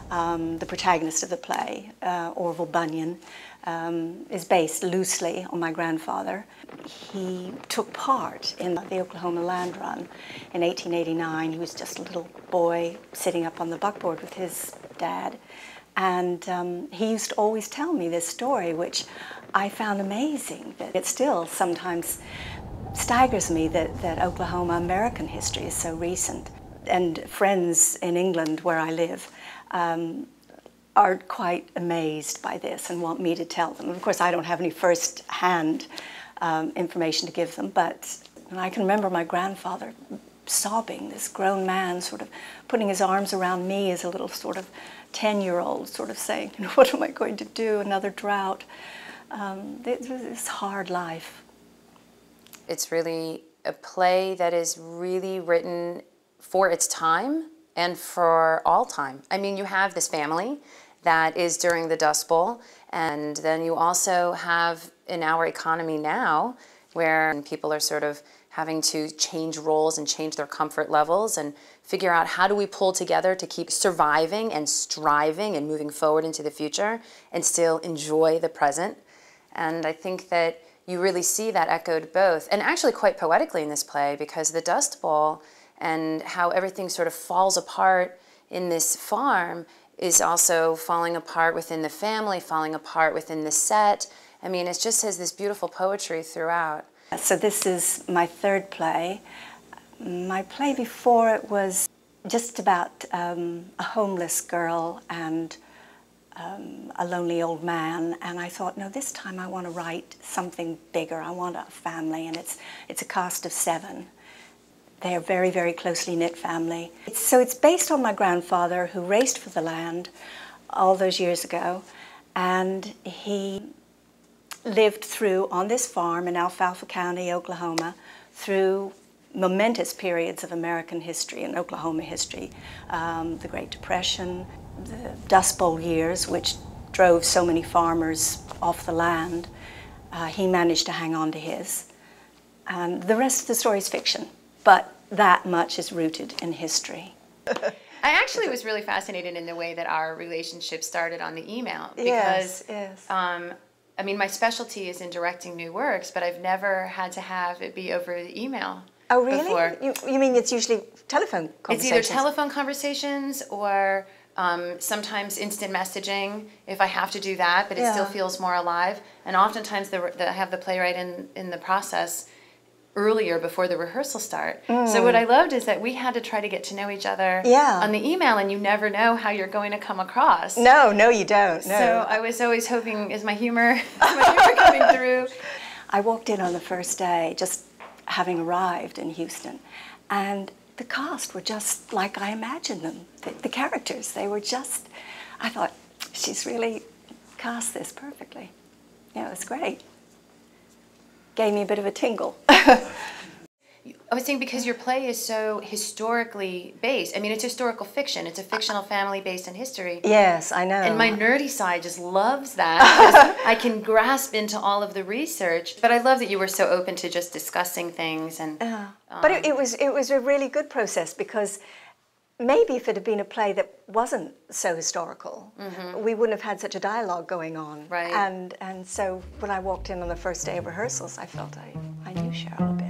the protagonist of the play, Orville Bunyan, is based loosely on my grandfather. He took part in the Oklahoma land run in 1889. He was just a little boy sitting up on the buckboard with his dad. And he used to always tell me this story, which I found amazing. That it still sometimes staggers me that Oklahoma American history is so recent. And friends in England, where I live, are quite amazed by this and want me to tell them. Of course, I don't have any first-hand information to give them, but I can remember my grandfather sobbing, this grown man sort of putting his arms around me as a little sort of 10-year-old, sort of saying, you know, what am I going to do, another drought? It's hard life. It's really a play that is really written for its time and for all time. I mean, you have this family that is during the Dust Bowl, and then you also have in our economy now where people are sort of having to change roles and change their comfort levels and figure out how do we pull together to keep surviving and striving and moving forward into the future and still enjoy the present. And I think that you really see that echoed both, and actually quite poetically in this play, because the Dust Bowl and how everything sort of falls apart in this farm is also falling apart within the family, falling apart within the set. I mean, it just has this beautiful poetry throughout. So this is my third play. My play before it was just about a homeless girl and a lonely old man, and I thought, no, this time I want to write something bigger. I want a family, and it's a cast of 7. They're a very, very closely knit family. So it's based on my grandfather, who raced for the land all those years ago, and he lived through, on this farm in Alfalfa County, Oklahoma, through momentous periods of American history and Oklahoma history. The Great Depression, the Dust Bowl years, which drove so many farmers off the land. He managed to hang on to his. And the rest of the story is fiction, but that much is rooted in history. I actually was really fascinated in the way that our relationship started on the email, Yes, because yes. I mean, my specialty is in directing new works, but I've never had to have it be over the email. Oh, really? Before. You mean it's usually telephone conversations? It's either telephone conversations or sometimes instant messaging, if I have to do that, but it still feels more alive. And oftentimes I have the playwright in the process earlier before the rehearsal start. So what I loved is that we had to try to get to know each other on the email, and you never know how you're going to come across. No, you don't. No. So I was always hoping, is my humor coming through? I walked in on the first day, just having arrived in Houston, and the cast were just like I imagined them. The characters, they were just, I thought, she's really cast this perfectly. Yeah, it was great. Gave me a bit of a tingle. I was saying, because your play is so historically based. I mean, it's historical fiction. It's a fictional family based in history. Yes, I know. And my nerdy side just loves that, because I can grasp into all of the research. But I love that you were so open to just discussing things. And but it was a really good process, because maybe if it had been a play that wasn't so historical, we wouldn't have had such a dialogue going on. Right. And so when I walked in on the first day of rehearsals, I felt I knew Cheryl a bit.